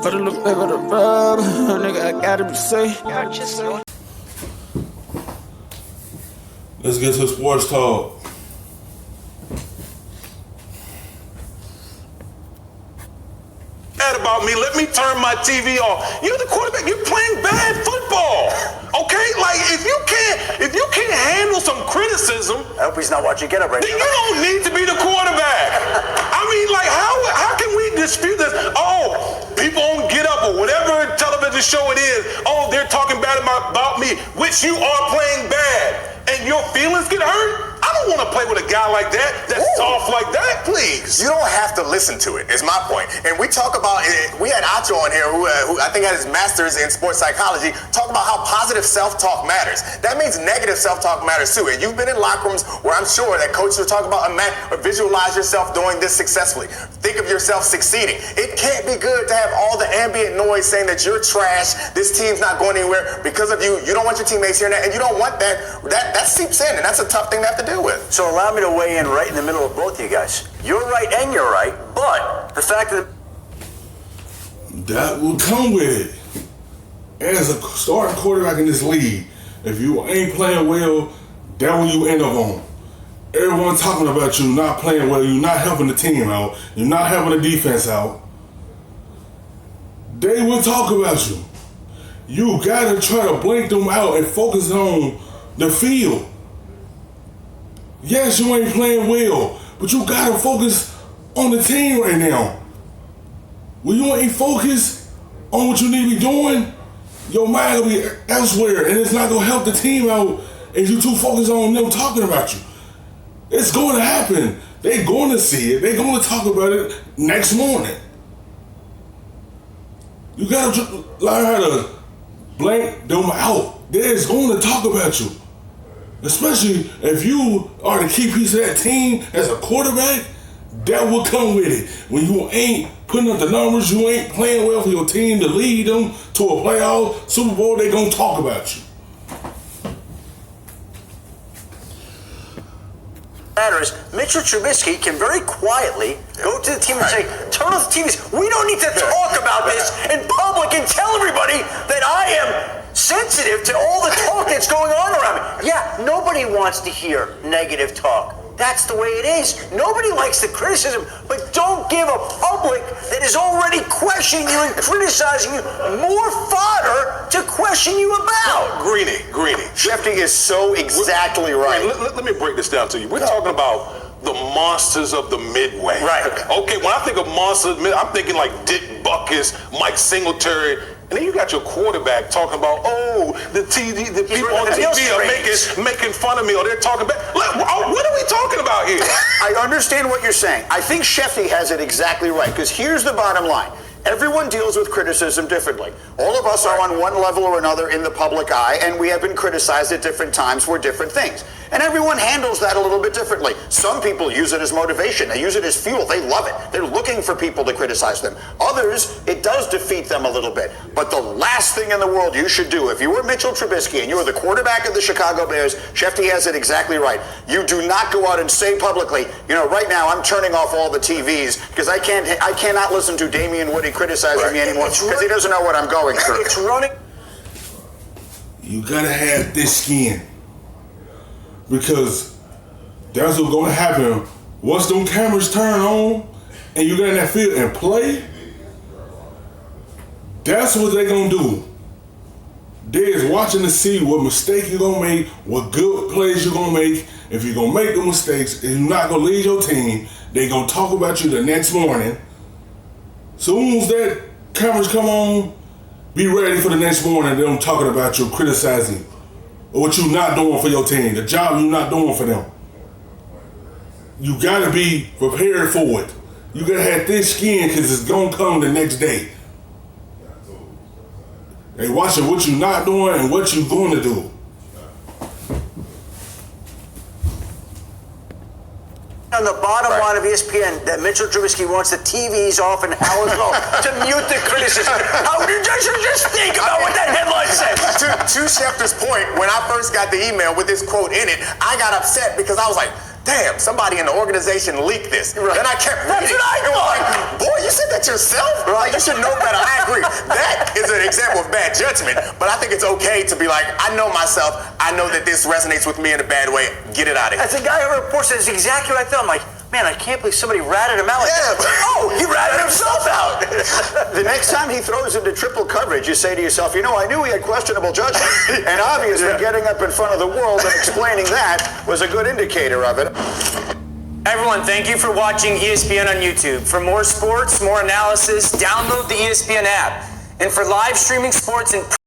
Put a little bit of the rub, nigga, I gotta be safe. Let's get to sports talk. About me, let me turn my TV off. You're the quarterback. You're playing bad football. Okay, like if you can't handle some criticism, I hope he's not watching Get Up right then now. you don't need to be the quarterback. I mean, like how can we dispute this? Oh, people on Get Up or whatever television show it is. Oh, they're talking bad about me, which you are playing bad, and your feelings get hurt. I don't want to play with a guy like that, that's soft like that, please. You don't have to listen to it, is my point. And we talk about, we had Acho on here who I think had his master's in sports psychology, talk about how positive self-talk matters. That means negative self-talk matters too. And you've been in locker rooms where I'm sure that coaches will talk about, visualize yourself doing this successfully. Think of yourself succeeding. It can't be good to have all the ambient noise saying that you're trash, this team's not going anywhere because of you. You don't want your teammates hearing that, and you don't want that. That seeps in, and that's a tough thing to have to deal with. So allow me to weigh in right in the middle of both of you guys. You're right and you're right, but the fact that will come with it. As a starting quarterback in this league, if you ain't playing well, that's when you end up on. Everyone talking about you not playing well, you're not helping the team out, you're not helping the defense out. They will talk about you. You gotta try to blink them out and focus on the field. Yes, you ain't playing well, but you gotta focus on the team right now. When you ain't focused on what you need to be doing, your mind will be elsewhere, and it's not gonna help the team out if you too focused on them talking about you. It's going to happen. They're going to see it. They're going to talk about it next morning. You gotta learn how to blank them out. They're going to talk about you. Especially if you are the key piece of that team as a quarterback, that will come with it. When you ain't putting up the numbers, you ain't playing well for your team to lead them to a playoff, Super Bowl, they gonna talk about you. matters, Michaell Trubisky can very quietly go to the team and say, turn off the TVs. We don't need to talk about this in public and tell everybody that I am sensitive to all the talk that's going on around me. Yeah, nobody wants to hear negative talk. That's the way it is. Nobody likes the criticism, but don't give a public that is already questioning you and criticizing you more fodder to question you about. Greeny. Shefty is so exactly right. Let me break this down to you. We're talking about the monsters of the Midway. Right. Okay, when I think of monsters, I'm thinking like Dick Buckus, Mike Singletary. And then you got your quarterback talking about, the people on TV are making fun of me, or they're talking about. What are we talking about here? I understand what you're saying. I think Shefty has it exactly right, because here's the bottom line. Everyone deals with criticism differently. All of us are on one level or another in the public eye, and we have been criticized at different times for different things. And everyone handles that a little bit differently. Some people use it as motivation. They use it as fuel. They love it. They're looking for people to criticize them. Others, it does defeat them a little bit. But the last thing in the world you should do, if you were Michaell Trubisky and you were the quarterback of the Chicago Bears, Shefty has it exactly right. You do not go out and say publicly, right now I'm turning off all the TVs because I cannot listen to Damian Woody criticizing me anymore because he doesn't know what I'm going through. It's running. You gotta have thick skin, because that's what's gonna happen once them cameras turn on and you get in that field and play. That's what they gonna do. They is watching to see what mistake you're gonna make, what good plays you're gonna make. If you're gonna make the mistakes, if you're not gonna lead your team, they gonna talk about you the next morning. Soon as that cameras come on, be ready for the next morning. Them talking about you, criticizing you, or what you not doing for your team, the job you not doing for them. You gotta be prepared for it. You gotta have thick skin, because it's gonna come the next day. They watching what you not doing and what you gonna do. On the bottom line of ESPN that Michaell Trubisky wants the TVs off and how as well to mute the criticism. How did you just think about what that headline said? To Schefter's point, when I first got the email with this quote in it, I got upset because I was like, damn, somebody in the organization leaked this. Right. Then I kept reading. That's what I thought. Like, boy, you said that yourself? Like, you should know better. I agree. That is an example of bad judgment, but I think it's okay to be like, I know myself. I know that this resonates with me in a bad way. Get it out of here. As a guy who reports that, it's exactly what I thought. I'm like, man, I can't believe somebody ratted him out. Like Yeah, that. but Oh, he ratted himself out. The next time he throws into triple coverage, you say to yourself, you know, I knew he had questionable judgment. And obviously getting up in front of the world and explaining that was a good indicator of it. Everyone, thank you for watching ESPN on YouTube. For more sports, more analysis, download the ESPN app. And for live streaming sports and